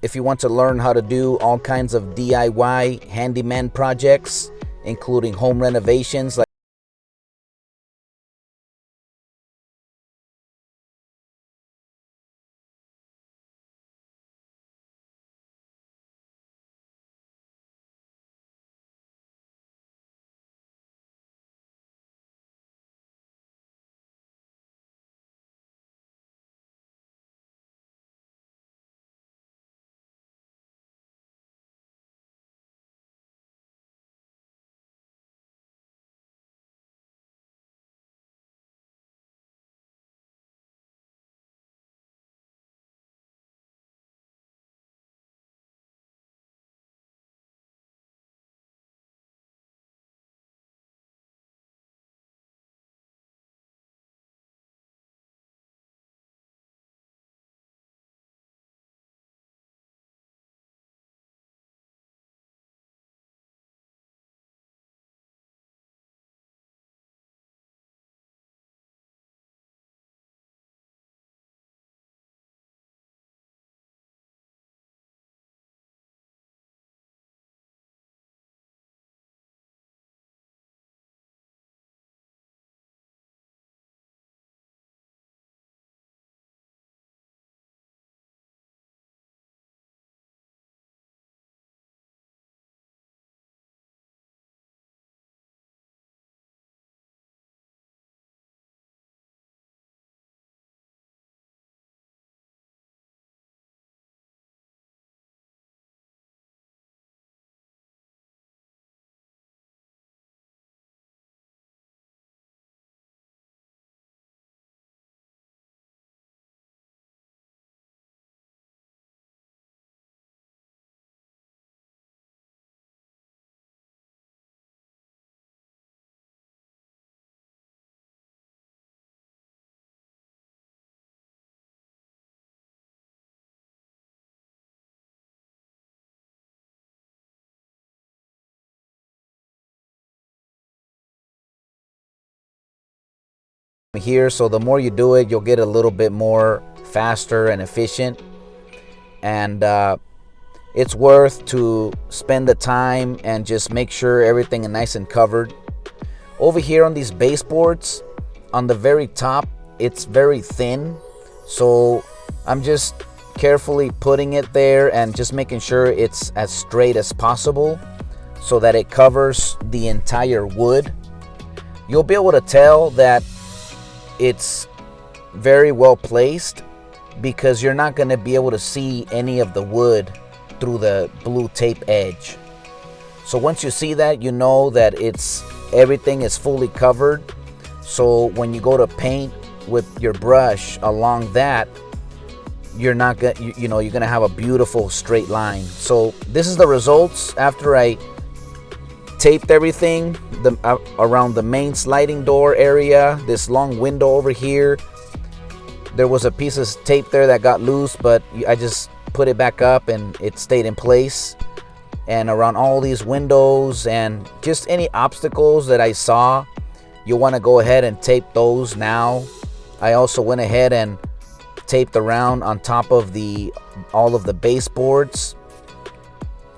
if you want to learn how to do all kinds of DIY handyman projects, including home renovations. Here, so the more you do it, you'll get a little bit more faster and efficient, and it's worth to spend the time and just make sure everything is nice and covered. Over here on these baseboards, on the very top, it's very thin, so I'm just carefully putting it there and just making sure it's as straight as possible so that it covers the entire wood. You'll be able to tell that it's very well placed because you're not going to be able to see any of the wood through the blue tape edge. So once you see that, you know that everything is fully covered. So when you go to paint with your brush along that, you're not gonna, you're gonna have a beautiful straight line. So this is the results after I taped everything around the main sliding door area. This long window over here, there was a piece of tape there that got loose, but I just put it back up and it stayed in place. And around all these windows and just any obstacles that I saw, you want to go ahead and tape those now. I also went ahead and taped around on top of all of the baseboards.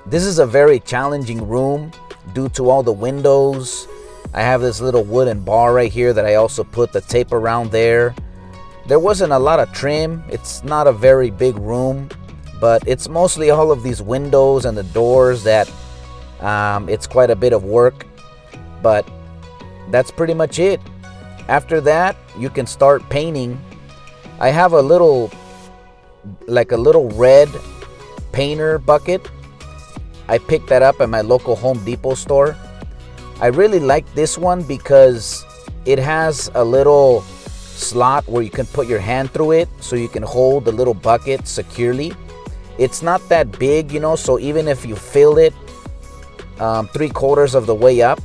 This is a very challenging room due to all the windows. I have this little wooden bar right here that I also put the tape around there. There wasn't a lot of trim. It's not a very big room, but it's mostly all of these windows and the doors that it's quite a bit of work, but that's pretty much it. After that, you can start painting. I have a little red painter bucket. I picked that up at my local Home Depot store. I really like this one because it has a little slot where you can put your hand through it so you can hold the little bucket securely. It's not that big, so even if you fill it 3/4 of the way up,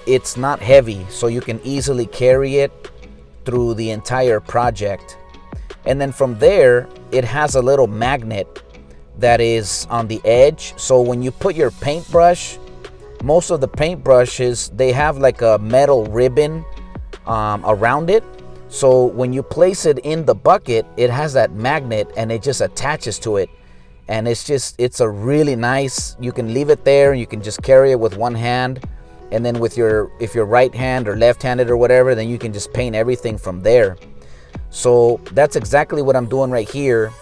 it's not heavy, so you can easily carry it through the entire project. And then from there, it has a little magnet that is on the edge. So when you put your paintbrush, most of the paintbrushes, they have like a metal ribbon around it. So when you place it in the bucket, it has that magnet and it just attaches to it. and it's a really nice, you can leave it there and you can just carry it with one hand, and then with if you're right hand or left handed or whatever, then you can just paint everything from there. So that's exactly what I'm doing right here.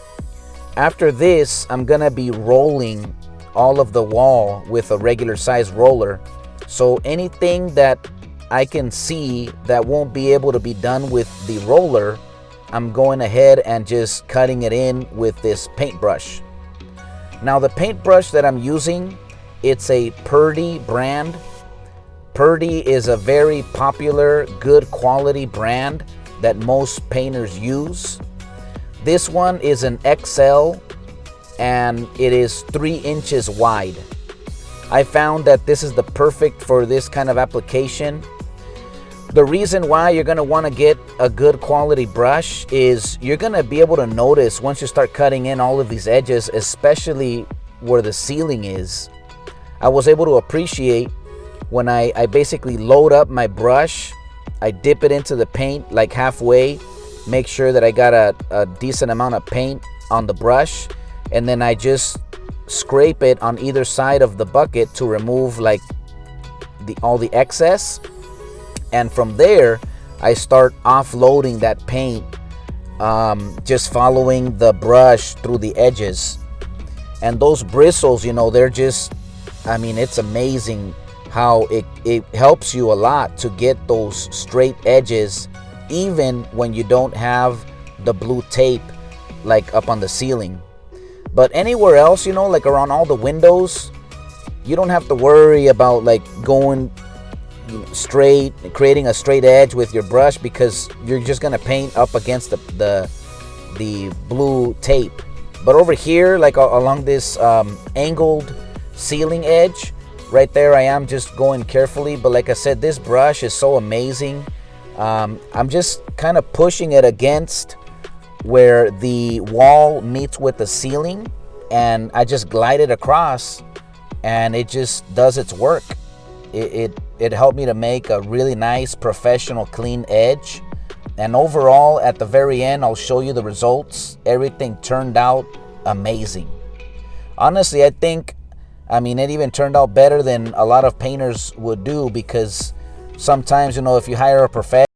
After this, I'm gonna be rolling all of the wall with a regular size roller. So anything that I can see that won't be able to be done with the roller, I'm going ahead and just cutting it in with this paintbrush. Now the paintbrush that I'm using, it's a Purdy brand. Purdy is a very popular, good quality brand that most painters use. This one is an XL and it is 3 inches wide. I found that this is the perfect for this kind of application. The reason why you're gonna wanna get a good quality brush is you're gonna be able to notice once you start cutting in all of these edges, especially where the ceiling is. I was able to appreciate when I basically load up my brush, I dip it into the paint like halfway, make sure that I got a decent amount of paint on the brush, and then I just scrape it on either side of the bucket to remove like all the excess. And from there, I start offloading that paint, just following the brush through the edges. And those bristles, you know, they're just, I mean, it's amazing how it helps you a lot to get those straight edges, even when you don't have the blue tape like up on the ceiling. But anywhere else, you know, like around all the windows, you don't have to worry about like going straight, creating a straight edge with your brush, because you're just gonna paint up against the blue tape. But over here, like along this angled ceiling edge right there, I am just going carefully. But like I said, this brush is so amazing. I'm just kind of pushing it against where the wall meets with the ceiling, and I just glide it across, and it just does its work. It helped me to make a really nice professional clean edge. And overall, at the very end, I'll show you the results. Everything turned out amazing. Honestly, I mean, it even turned out better than a lot of painters would do, because sometimes, you know, if you hire a professional,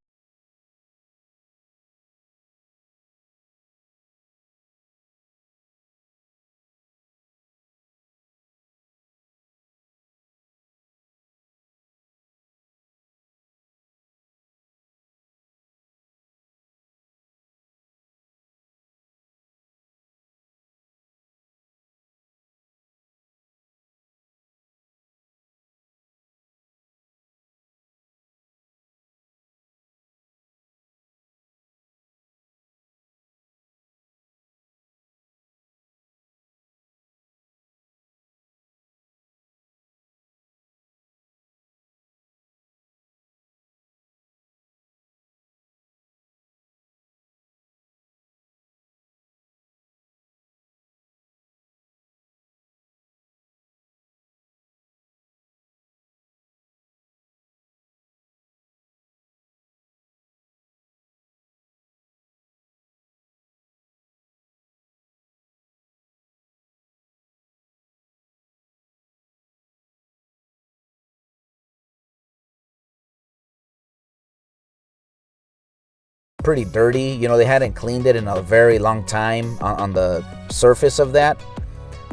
pretty dirty. You know, they hadn't cleaned it in a very long time on the surface of that.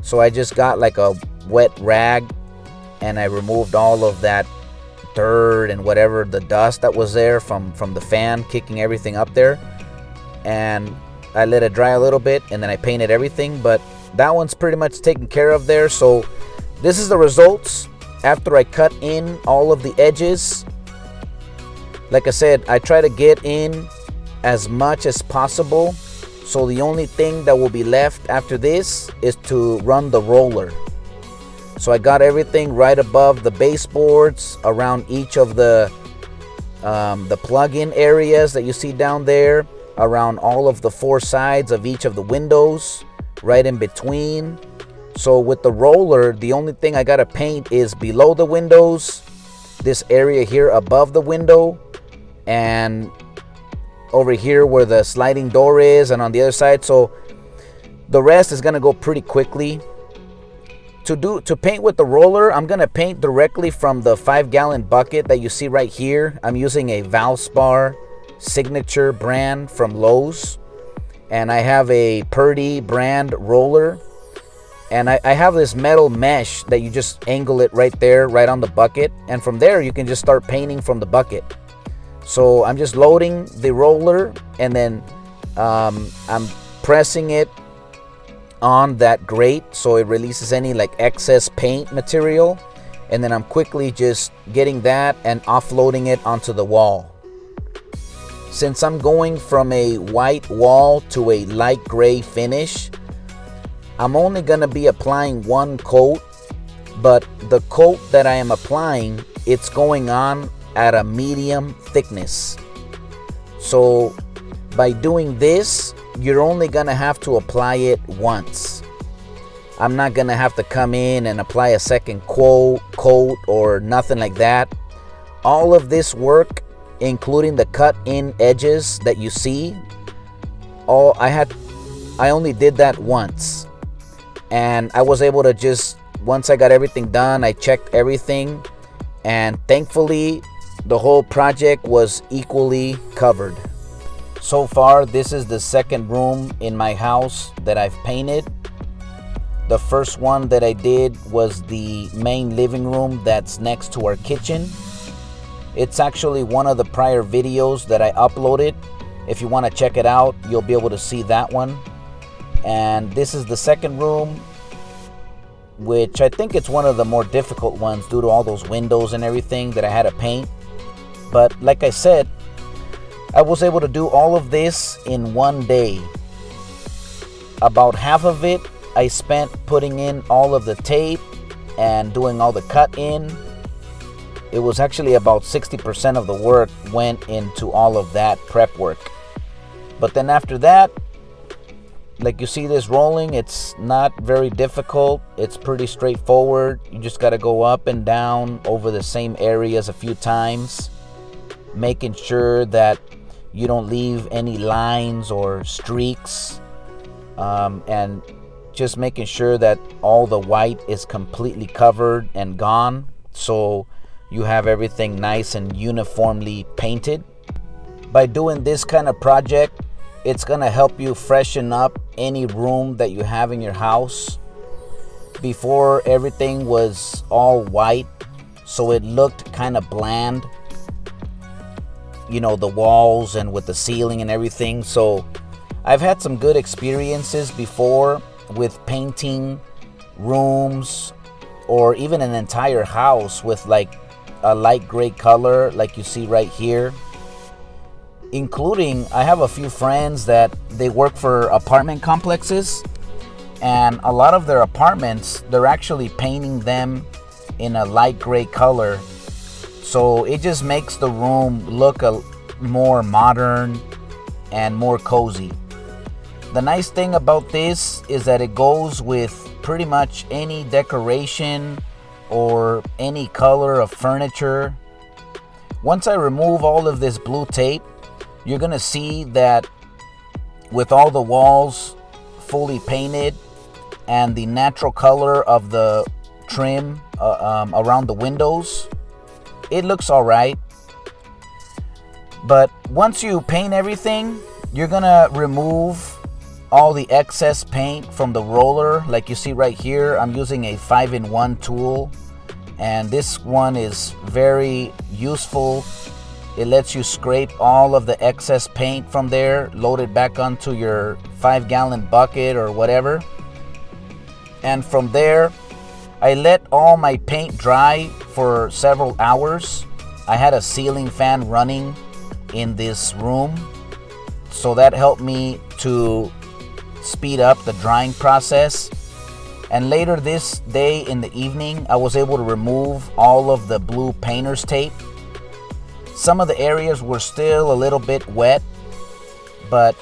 So I just got like a wet rag and I removed all of that dirt and whatever, the dust that was there from the fan kicking everything up there. And I let it dry a little bit, and then I painted everything. But that one's pretty much taken care of there. So this is the results after I cut in all of the edges. Like I said, I try to get in as much as possible. So the only thing that will be left after this is to run the roller. So I got everything right above the baseboards, around each of the plug-in areas that you see down there, around all of the 4 sides of each of the windows, right in between. So with the roller, the only thing I gotta paint is below the windows, this area here above the window, and over here where the sliding door is, and on the other side. So The rest is gonna go pretty quickly. To paint with the roller, I'm gonna paint directly from the 5-gallon bucket that you see right here. I'm using a Valspar signature brand from Lowe's, and I have a Purdy brand roller, and I have this metal mesh that you just angle it right there, right on the bucket, and from there you can just start painting from the bucket. So I'm just loading the roller, and then I'm pressing it on that grate so it releases any like excess paint material, and then I'm quickly just getting that and offloading it onto the wall. Since I'm going from a white wall to a light gray finish, I'm only gonna be applying one coat, but the coat that I am applying, it's going on at a medium thickness. So by doing this, you're only gonna have to apply it once. I'm not gonna have to come in and apply a second coat or nothing like that. All of this work, including the cut-in edges that you see, I only did that once, and I was able to just, once I got everything done, I checked everything, and thankfully the whole project was equally covered. So far, this is the second room in my house that I've painted. The first one that I did was the main living room that's next to our kitchen. It's actually one of the prior videos that I uploaded. If you want to check it out, you'll be able to see that one. And this is the second room, which I think it's one of the more difficult ones due to all those windows and everything that I had to paint. But like I said, I was able to do all of this in one day. About half of it I spent putting in all of the tape and doing all the cut in. It was actually about 60% of the work went into all of that prep work. But then after that, like you see this rolling, it's not very difficult. It's pretty straightforward. You just got to go up and down over the same areas a few times, making sure that you don't leave any lines or streaks, and just making sure that all the white is completely covered and gone, so you have everything nice and uniformly painted. By doing this kind of project, it's gonna help you freshen up any room that you have in your house. Before, everything was all white, so it looked kind of bland, you know, the walls and with the ceiling and everything. So I've had some good experiences before with painting rooms or even an entire house with like a light gray color like you see right here. Including, I have a few friends that they work for apartment complexes, and a lot of their apartments, they're actually painting them in a light gray color. So it just makes the room look more modern and more cozy. The nice thing about this is that it goes with pretty much any decoration or any color of furniture. Once I remove all of this blue tape, you're gonna see that with all the walls fully painted and the natural color of the trim around the windows, it looks all right. But once you paint everything, you're gonna remove all the excess paint from the roller. Like you see right here, I'm using a 5-in-1 tool, and this one is very useful. It lets you scrape all of the excess paint from there, load it back onto your 5-gallon bucket or whatever. And from there, I let all my paint dry for several hours. I had a ceiling fan running in this room, so that helped me to speed up the drying process. And later this day in the evening, I was able to remove all of the blue painter's tape. Some of the areas were still a little bit wet, but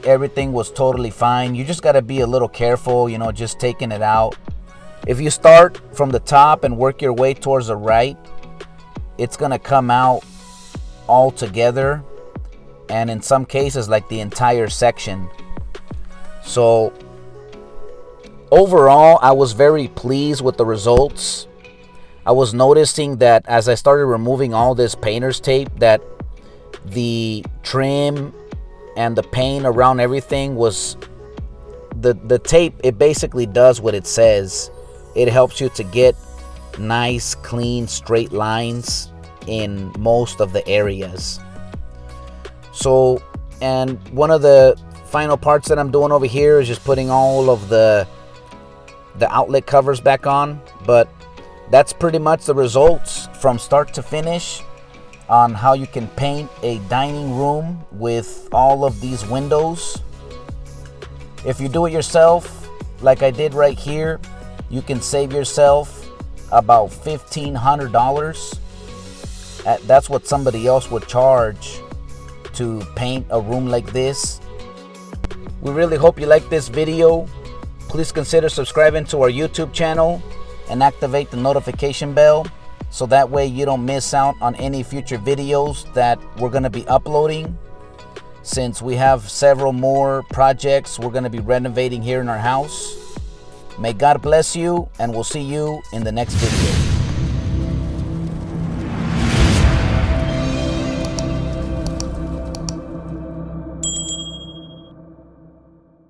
everything was totally fine. You just got to be a little careful, you know, just taking it out. If you start from the top and work your way towards the right, it's going to come out all together, and in some cases like the entire section. So overall, I was very pleased with the results. I was noticing that as I started removing all this painter's tape, that the trim and the paint around everything was the tape. It basically does what it says. It helps you to get nice, clean, straight lines in most of the areas. So, and one of the final parts that I'm doing over here is just putting all of the outlet covers back on. But that's pretty much the results from start to finish on how you can paint a dining room with all of these windows. If you do it yourself, like I did right here, you can save yourself about $1,500. That's what somebody else would charge to paint a room like this. We really hope you like this video. Please consider subscribing to our YouTube channel and activate the notification bell so that way you don't miss out on any future videos that we're going to be uploading. Since we have several more projects we're going to be renovating here in our house. May God bless you, and we'll see you in the next video.